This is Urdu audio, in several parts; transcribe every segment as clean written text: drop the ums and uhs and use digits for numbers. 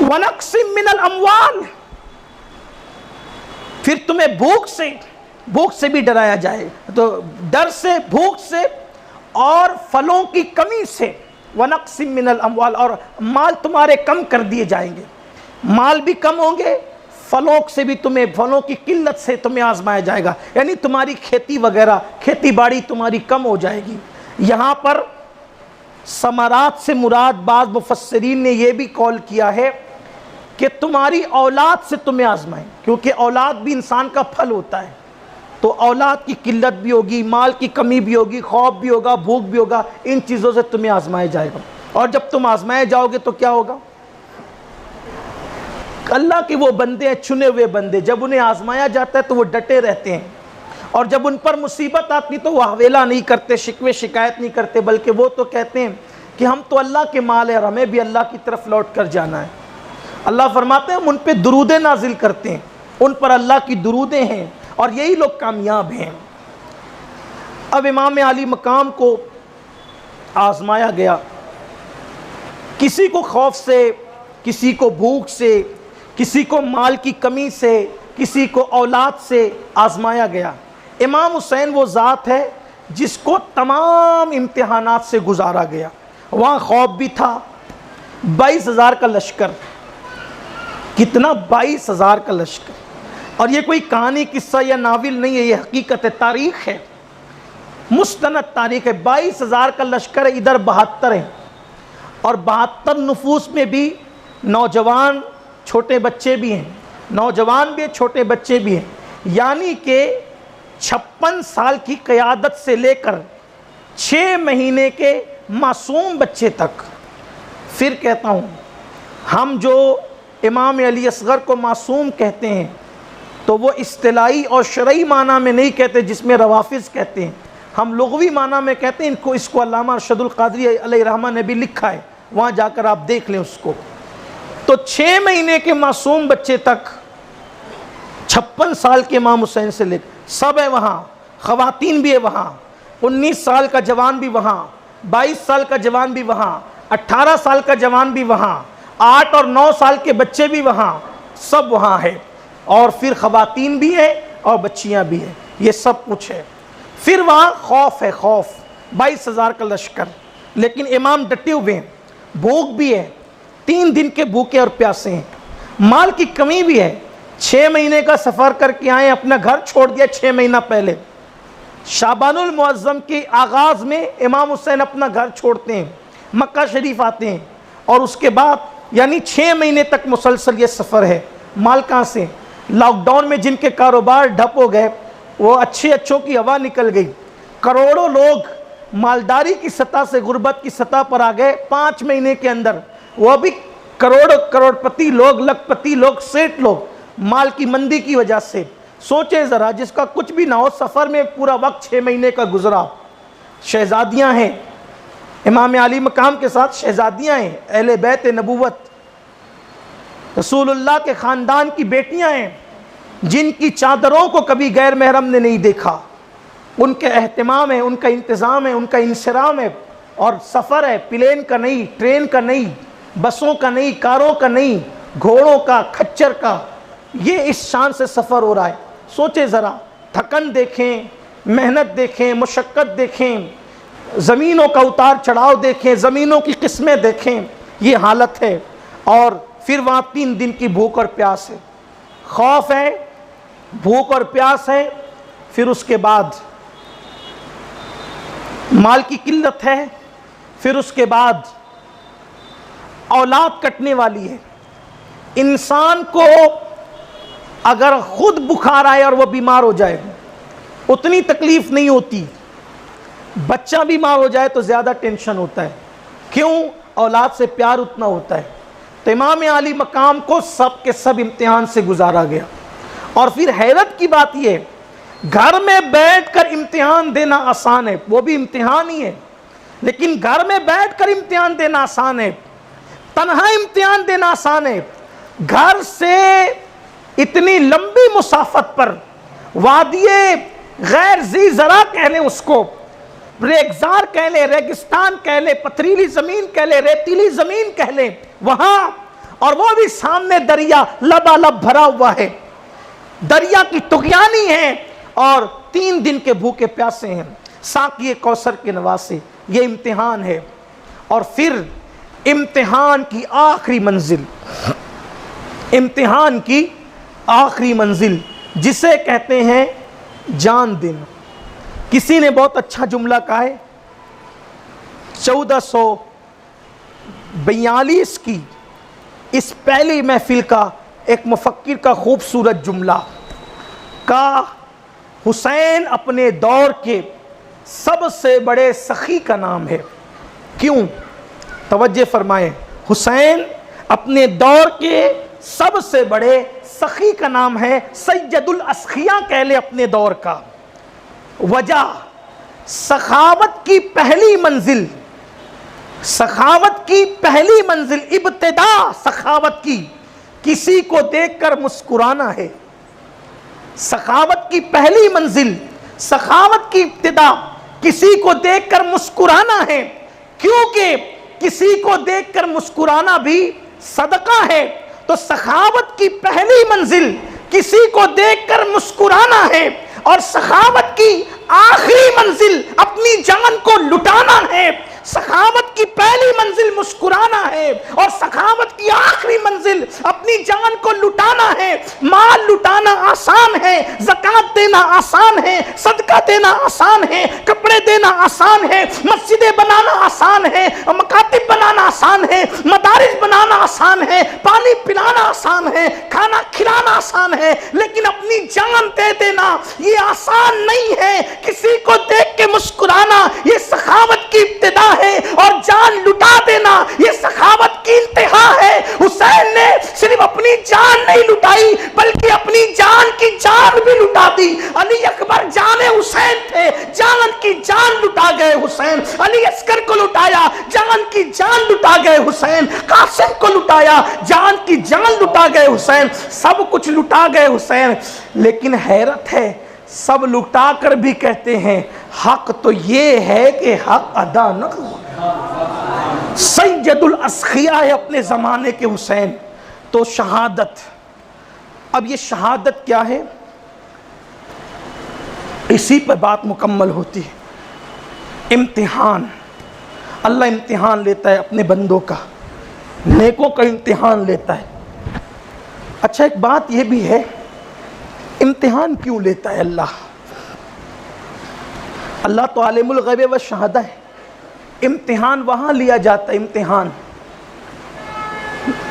وَنَقْصٍ مِّنَ الْأَمْوَالِ، پھر تمہیں بھوک سے بھی ڈرایا جائے، تو ڈر سے، بھوک سے اور پھلوں کی کمی سے، وَنَقْصٍ مِّنَ الْأَمْوَالِ، اور مال تمہارے کم کر دیے جائیں گے، مال بھی کم ہوں گے، پھلوں سے بھی تمہیں، پھلوں کی قلت سے تمہیں آزمایا جائے گا، یعنی تمہاری کھیتی وغیرہ، کھیتی باڑی تمہاری کم ہو جائے گی۔ یہاں پر ثمرات سے مراد بعض مفسرین نے یہ بھی قول کیا ہے کہ تمہاری اولاد سے تمہیں آزمائیں، کیونکہ اولاد بھی انسان کا پھل ہوتا ہے، تو اولاد کی قلت بھی ہوگی، مال کی کمی بھی ہوگی، خوف بھی ہوگا، بھوک بھی ہوگا، ان چیزوں سے تمہیں آزمایا جائے گا۔ اور جب تم آزمائے جاؤ گے تو کیا ہوگا؟ اللہ کے وہ بندے ہیں، چنے ہوئے بندے، جب انہیں آزمایا جاتا ہے تو وہ ڈٹے رہتے ہیں، اور جب ان پر مصیبت آتی تو وہ حویلہ نہیں کرتے، شکوے شکایت نہیں کرتے، بلکہ وہ تو کہتے ہیں کہ ہم تو اللہ کے مال ہیں اور ہمیں بھی اللہ کی طرف لوٹ کر جانا ہے۔ اللہ فرماتے ہیں ہم ان پہ درودیں نازل کرتے ہیں، ان پر اللہ کی درودیں ہیں، اور یہی لوگ کامیاب ہیں۔ اب امام علی مقام کو آزمایا گیا، کسی کو خوف سے، کسی کو بھوک سے، کسی کو مال کی کمی سے، کسی کو اولاد سے آزمایا گیا۔ امام حسین وہ ذات ہے جس کو تمام امتحانات سے گزارا گیا، وہاں خوف بھی تھا، 22,000 کا لشکر، کتنا 22,000 کا لشکر، اور یہ کوئی کہانی قصہ یا ناول نہیں ہے، یہ حقیقت ہے، تاریخ ہے، مستند تاریخ ہے۔ 22,000 کا لشکر ہے، ادھر 72 ہیں، اور 72 نفوس میں بھی نوجوان چھوٹے بچے بھی ہیں، نوجوان بھی ہیں، چھوٹے بچے بھی ہیں، یعنی کہ 56 سال کی قیادت سے لے کر 6 مہینے کے معصوم بچے تک۔ پھر کہتا ہوں، ہم جو امام علی اصغر کو معصوم کہتے ہیں تو وہ اصطلاحی اور شرعی معنی میں نہیں کہتے جس میں روافظ کہتے ہیں، ہم لغوی معنی میں کہتے ہیں، اس کو علامہ ارشد القادری علیہ رحمہ نے بھی لکھا ہے، وہاں جا کر آپ دیکھ لیں اس کو۔ تو 6 مہینے کے معصوم بچے تک، 56 سال کے امام حسین سے لے کر سب ہے وہاں، خواتین بھی ہے وہاں، 19 سال کا جوان بھی وہاں، 22 سال کا جوان بھی وہاں، 18 سال کا جوان بھی وہاں، 8 اور 9 سال کے بچے بھی وہاں، سب وہاں ہے، اور پھر خواتین بھی ہیں اور بچیاں بھی ہیں، یہ سب کچھ ہے۔ پھر وہاں خوف ہے، خوف، 22,000 کا لشکر، لیکن امام ڈٹے ہوئے ہیں، بھوک بھی ہے، 3 دن کے بھوکے اور پیاسے ہیں، مال کی کمی بھی ہے، 6 مہینے کا سفر کر کے آئے، اپنا گھر چھوڑ دیا 6 مہینہ پہلے۔ شعبان المعظم کے آغاز میں امام حسین اپنا گھر چھوڑتے ہیں، مکہ شریف آتے ہیں، اور اس کے بعد یعنی 6 مہینے تک مسلسل یہ سفر ہے۔ مال کہاں سے؟ لاک ڈاؤن میں جن کے کاروبار ڈھپ ہو گئے، وہ اچھوں کی ہوا نکل گئی، کروڑوں لوگ مالداری کی سطح سے غربت کی سطح پر آ گئے 5 مہینے کے اندر، وہ بھی کروڑپتی لوگ، لکھ پتی لوگ، سیٹ لوگ، مال کی مندی کی وجہ سے۔ سوچیں ذرا، جس کا کچھ بھی نہ ہو، سفر میں پورا وقت 6 مہینے کا گزرا، شہزادیاں ہیں، امام علی مقام کے ساتھ شہزادیاں ہیں، اہل بیت نبوت، رسول اللہ کے خاندان کی بیٹیاں ہیں، جن کی چادروں کو کبھی غیر محرم نے نہیں دیکھا، ان کے اہتمام ہے، ان کا انتظام ہے، ان کا انصرام ہے، اور سفر ہے پلین کا نہیں، ٹرین کا نہیں، بسوں کا نہیں، کاروں کا نہیں، گھوڑوں کا، کھچر کا، یہ اس شان سے سفر ہو رہا ہے۔ سوچیں ذرا، تھکن دیکھیں، محنت دیکھیں، مشقت دیکھیں، زمینوں کا اتار چڑھاؤ دیکھیں، زمینوں کی قسمیں دیکھیں، یہ حالت ہے، اور پھر وہاں 3 دن کی بھوک اور پیاس ہے، خوف ہے، بھوک اور پیاس ہے، پھر اس کے بعد مال کی قلت ہے، پھر اس کے بعد اولاد کٹنے والی ہے۔ انسان کو اگر خود بخار آئے اور وہ بیمار ہو جائے اتنی تکلیف نہیں ہوتی، بچہ بیمار ہو جائے تو زیادہ ٹینشن ہوتا ہے، کیوں؟ اولاد سے پیار اتنا ہوتا ہے۔ تو امام علی مقام کو سب کے سب امتحان سے گزارا گیا، اور پھر حیرت کی بات یہ ہے، گھر میں بیٹھ کر امتحان دینا آسان ہے، وہ بھی امتحان ہی ہے، لیکن گھر میں بیٹھ کر امتحان دینا آسان ہے، تنہا امتحان دینا آسان ہے۔ گھر سے اتنی لمبی مسافت پر، وادی غیر ذی زرع کہہ لیں اس کو، ریگزار کہہ لیں، ریگستان کہہ لیں، پتھریلی زمین کہہ لیں، ریتیلی زمین کہہ لیں، وہاں اور وہ بھی سامنے دریا لبالب بھرا ہوا ہے، دریا کی طغیانی ہے، اور 3 دن کے بھوکے پیاسے ہیں، ساقی کوثر کے نواسے۔ یہ امتحان ہے، اور پھر امتحان کی آخری منزل، امتحان کی آخری منزل جسے کہتے ہیں جان دینا۔ کسی نے بہت اچھا جملہ کہا ہے، 1442 کی اس پہلی محفل کا ایک مفکر کا خوبصورت جملہ کا، حسین اپنے دور کے سب سے بڑے سخی کا نام ہے۔ کیوں؟ توجہ فرمائیں، حسین اپنے دور کے سب سے بڑے سخی کا نام ہے، سید الاسخیاء کہہ لے اپنے دور کا۔ وجہ، سخاوت کی پہلی منزل، سخاوت کی پہلی منزل، ابتدا سخاوت کی کسی کو دیکھ کر مسکرانا ہے۔ سخاوت کی پہلی منزل، سخاوت کی ابتدا کسی کو دیکھ کر مسکرانا ہے، کیونکہ کسی کو دیکھ کر مسکرانا بھی صدقہ ہے۔ تو سخاوت کی پہلی منزل کسی کو دیکھ کر مسکرانا ہے، اور سخاوت کی آخری منزل اپنی جان کو لٹانا ہے۔ سخاوت کی پہلی منزل مسکرانا ہے، اور سخاوت کی آخری منزل اپنی جان کو لٹانا ہے۔ مال لٹانا آسان ہے، زکوٰۃ دینا آسان ہے، صدقہ دینا آسان ہے، کپڑے دینا آسان ہے، مسجدیں بنانا آسان ہے، مکاتب بنانا آسان ہے، مدارس بنانا آسان ہے، پانی پلانا آسان ہے، کھانا کھلانا آسان ہے، لیکن اپنی جان دے دینا یہ آسان نہیں ہے۔ کسی کو دیکھ کے مسکرانا یہ سخاوت کی ابتدا ہے، اور جان لٹا دینا یہ سخاوت کی انتہا ہے۔ حسین نے صرف اپنی جان نہیں لٹائی بلکہ اپنی جان کی جان بھی لٹا دی۔ علی اکبر جان حسین تھے، جان کی جان لٹا گئے حسین۔ علی اصغر کو لٹایا، جان کی جان لٹا گئے حسین۔ قاسم کو لٹایا، جان کی جان لٹا گئے حسین۔ سب کچھ لٹا گئے حسین، لیکن حیرت ہے سب لٹا کر بھی کہتے ہیں حق تو یہ ہے کہ حق ادا نہ ہو۔ سید الاسخیاء ہے اپنے زمانے کے حسین۔ تو شہادت، اب یہ شہادت کیا ہے؟ اسی پر بات مکمل ہوتی ہے۔ امتحان، اللہ امتحان لیتا ہے اپنے بندوں کا، نیکوں کا امتحان لیتا ہے۔ اچھا ایک بات یہ بھی ہے، امتحان کیوں لیتا ہے اللہ؟ اللہ تو عالم الغیب والشہادہ ہے۔ امتحان وہاں لیا جاتا ہے، امتحان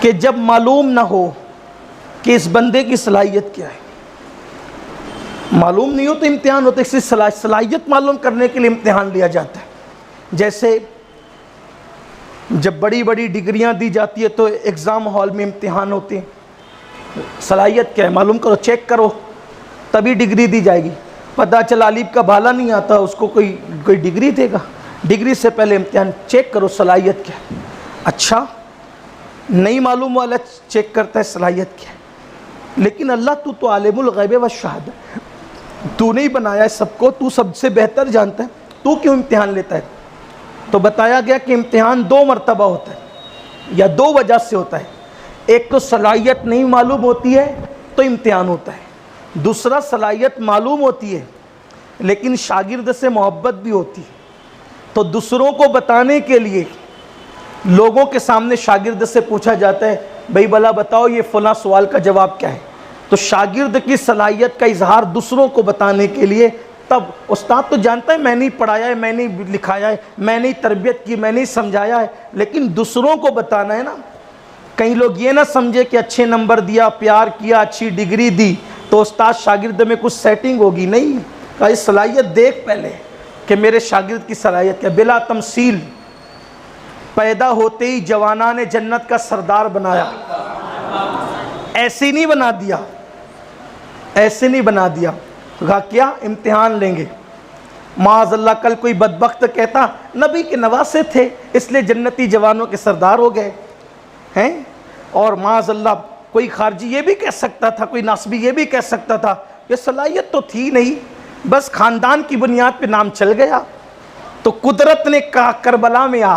کہ جب معلوم نہ ہو کہ اس بندے کی صلاحیت کیا ہے۔ معلوم نہیں ہو تو امتحان ہوتا ہے، اس کی صلاحیت معلوم کرنے کے لیے امتحان لیا جاتا ہے۔ جیسے جب بڑی بڑی ڈگریاں دی جاتی ہے تو ایگزام ہال میں امتحان ہوتے ہیں، صلاحیت کیا ہے معلوم کرو، چیک کرو، تبھی ڈگری دی جائے گی۔ پتہ چلا الف کا بھالا نہیں آتا، اس کو کوئی ڈگری دے گا؟ ڈگری سے پہلے امتحان چیک کرو صلاحیت کیا ہے۔ اچھا نہیں معلوم والا چیک کرتا ہے صلاحیت کیا ہے، لیکن اللہ تو عالم الغیب والشہادہ، تو نہیں بنایا ہے سب کو، تو سب سے بہتر جانتا ہے، تو کیوں امتحان لیتا ہے؟ تو بتایا گیا کہ امتحان 2 مرتبہ ہوتا ہے، یا 2 وجہ سے ہوتا ہے۔ ایک تو صلاحیت نہیں معلوم ہوتی ہے تو امتحان ہوتا ہے، دوسرا صلاحیت معلوم ہوتی ہے لیکن شاگرد سے محبت بھی ہوتی ہے، تو دوسروں کو بتانے کے لیے لوگوں کے سامنے شاگرد سے پوچھا جاتا ہے بھئی بھلا بتاؤ یہ فلاں سوال کا جواب کیا ہے، تو شاگرد کی صلاحیت کا اظہار دوسروں کو بتانے کے لیے، تب استاد تو جانتا ہے میں نہیں پڑھایا ہے، میں نہیں لکھایا ہے، میں نہیں تربیت کی، میں نہیں سمجھایا ہے، لیکن دوسروں کو بتانا ہے نا۔ کئی لوگ یہ نہ سمجھے کہ اچھے نمبر دیا، پیار کیا، اچھی ڈگری دی تو استاد شاگرد میں کچھ سیٹنگ ہوگی، نہیں، کہا یہ صلاحیت دیکھ پہلے کہ میرے شاگرد کی صلاحیت کیا۔ بلا تمثیل پیدا ہوتے ہی جوانان جنت کا سردار بنایا، ایسے نہیں بنا دیا، ایسے نہیں بنا دیا، کہا کیا امتحان لیں گے۔ معاذ اللہ کل کوئی بدبخت کہتا نبی کے نواسے تھے اس لیے جنتی جوانوں کے سردار ہو گئے ہیں، اور معاذ اللہ کوئی خارجی یہ بھی کہہ سکتا تھا، کوئی ناسبی یہ بھی کہہ سکتا تھا یہ صلاحیت تو تھی نہیں، بس خاندان کی بنیاد پہ نام چل گیا۔ تو قدرت نے کہا کربلا میں آ،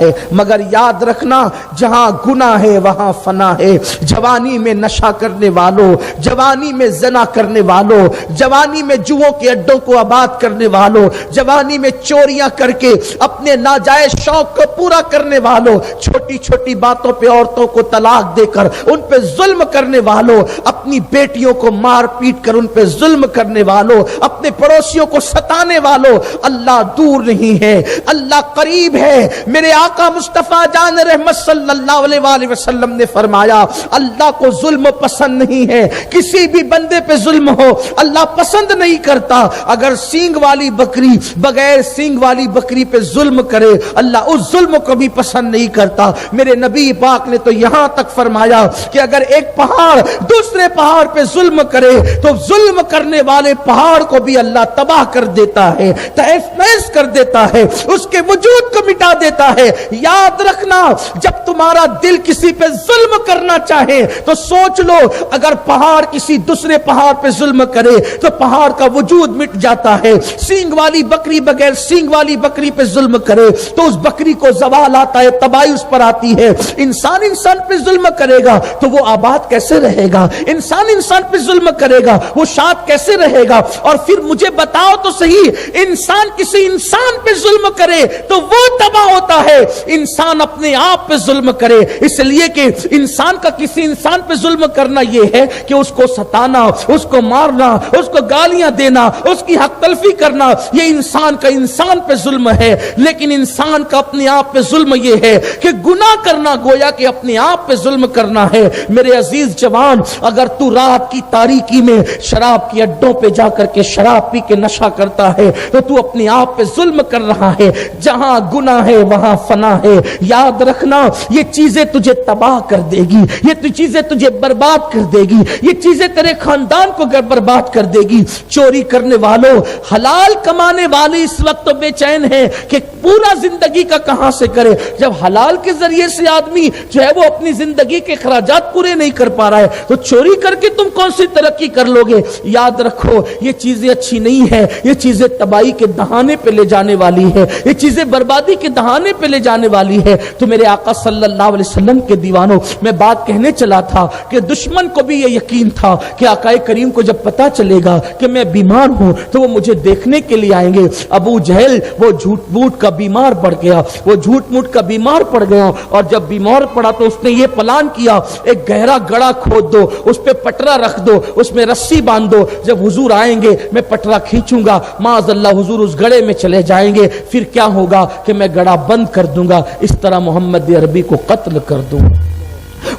ہے، مگر یاد رکھنا جہاں گناہ ہے وہاں فنا ہے۔ جوانی میں نشہ کرنے والوں، جوانی میں زنا کرنے والوں، جوانی میں جوؤں کے اڈوں کو آباد کرنے والوں، جوانی میں چوریاں کر کے اپنے ناجائز شوق کو پورا کرنے والوں، چھوٹی چھوٹی باتوں پہ عورتوں کو طلاق دے کر ان پہ ظلم کرنے والوں، اپنی بیٹیوں کو مار پیٹ کر ان پہ ظلم کرنے والوں، اپنے پڑوسیوں کو ستانے والوں، اللہ دور نہیں ہے، اللہ قریب ہے۔ میرے آقا مصطفیٰ جان رحمت صلی اللہ علیہ وآلہ وسلم نے فرمایا اللہ کو ظلم پسند نہیں ہے، کسی بھی بندے پہ ظلم ہو اللہ پسند نہیں کرتا۔ اگر سینگ والی بکری بغیر سینگ والی بکری پہ ظلم کرے اللہ اس ظلم کو بھی پسند نہیں کرتا۔ میرے نبی پاک نے تو یہاں تک فرمایا کہ اگر ایک پہاڑ دوسرے پہاڑ پہ ظلم کرے تو ظلم کرنے والے پہاڑ کو بھی اللہ تباہ کر دیتا ہے، تہس نہس کر دیتا ہے، اس کے وجود کو مٹا دیتا ہے۔ یاد رکھنا جب تمہارا دل کسی پہ ظلم کرنا چاہے تو سوچ لو اگر پہاڑ کسی دوسرے پہاڑ پہ ظلم کرے تو پہاڑ کا وجود مٹ جاتا ہے۔ سینگ والی بکری بغیر سینگ والی بکری پہ ظلم کرے تو اس بکری کو زوال آتا ہے، تباہی اس پر آتی ہے۔ انسان پہ ظلم کرے گا تو وہ آباد کیسے رہے گا؟ انسان پہ ظلم کرے گا وہ شاد کیسے رہے گا؟ اور پھر مجھے بتاؤ تو صحیح، انسان کسی انسان پہ ظلم کرے تو وہ تباہ ہوتا ہے، انسان اپنے آپ پہ ظلم کرے۔ اس لیے کہ انسان کا کسی انسان پہ ظلم کرنا یہ ہے کہ اس کو ستانا، اس کو مارنا، اس کو گالیاں دینا، اس کی حق تلفی کرنا، یہ انسان کا انسان پہ ظلم ہے۔ لیکن انسان کا اپنے آپ پہ ظلم یہ ہے کہ گناہ کرنا گویا کہ اپنے آپ پہ ظلم کرنا ہے۔ میرے عزیز جوان، اگر تو رات کی تاریکی میں شراب کی اڈوں پہ جا کر کے شراب پی کے نشہ کرتا ہے تو تو اپنے آپ پہ ظلم کر رہا ہے۔ جہاں گناہ ہے وہاں فنا ہے۔ یاد رکھنا یہ چیزیں تجھے تباہ کر دے گی، یہ چیزیں تجھے برباد کر دے گی، یہ چیزیں تیرے خاندان کو برباد کر دے گی۔ چوری کرنے والوں، حلال کمانے والے اس وقت تو بے چین ہیں کہ پورا زندگی کا کہاں سے کرے۔ جب حلال کے ذریعے سے آدمی جو ہے وہ اپنی زندگی کے اخراجات پورے نہیں کر پا رہا ہے تو چوری کر کے تم کون سی ترقی کر لو گے؟ یاد رکھو یہ چیزیں اچھی نہیں ہے، یہ چیزیں تباہی کے دہانے پہ لے جانے والی ہے، یہ چیزیں بربادی کے دہانے پہ لے جانے والی ہے۔ تو میرے آقا صلی اللہ علیہ وسلم کے دیوانوں، میں بات کہنے چلا تھا کہ دشمن کو بھی یہ یقین تھا کہ آقا کریم کو جب پتا چلے گا کہ میں بیمار ہوں تو وہ مجھے دیکھنے کے لیے آئیں گے۔ ابو جہل وہ جھوٹ موٹ کا بیمار پڑ گیا، وہ جھوٹ موٹ کا بیمار پڑ گیا، اور جب بیمار پڑا تو اس نے یہ پلان کیا ایک گہرا گڑھا کھود دو، اس پہ پٹرا رکھ دو، اس میں رسی باندھ دو، جب حضور آئیں گے میں پٹرا کھینچوں گا، معاذ اللہ حضور اس گڑھے میں چلے جائیں گے، پھر کیا ہوگا کہ میں گڑھا بند کر دوں گا، اس طرح محمد عربی کو قتل کر دوں۔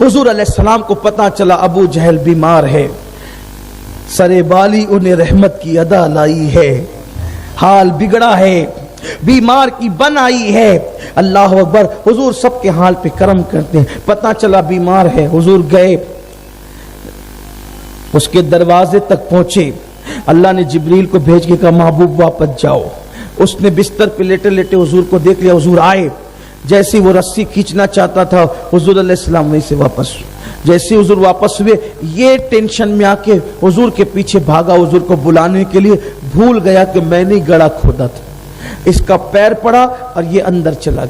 حضور علیہ السلام کو پتا چلا ابو جہل بیمار ہے، سرے بالی انہیں رحمت کی ادا لائی ہے، حال بگڑا ہے، بیمار کی بن آئی ہے۔ اللہ اکبر، حضور سب کے حال پہ کرم کرتے ہیں۔ پتا چلا بیمار ہے، حضور گئے، اس کے دروازے تک پہنچے، اللہ نے جبریل کو بھیج کے کہا محبوب واپس جاؤ۔ اس نے بستر پہ لیٹے لیٹے حضور کو دیکھ لیا، حضور آئے، جیسے وہ رسی کھینچنا چاہتا تھا حضور علیہ السلام وہیں سے واپس، جیسے حضور واپس ہوئے یہ ٹینشن میں آ کے حضور کے پیچھے بھاگا، حضور کو بلانے کے لیے، بھول گیا کہ میں نے گڑھا کھودا تھا، اس کا پیر پڑا اور یہ اندر چلا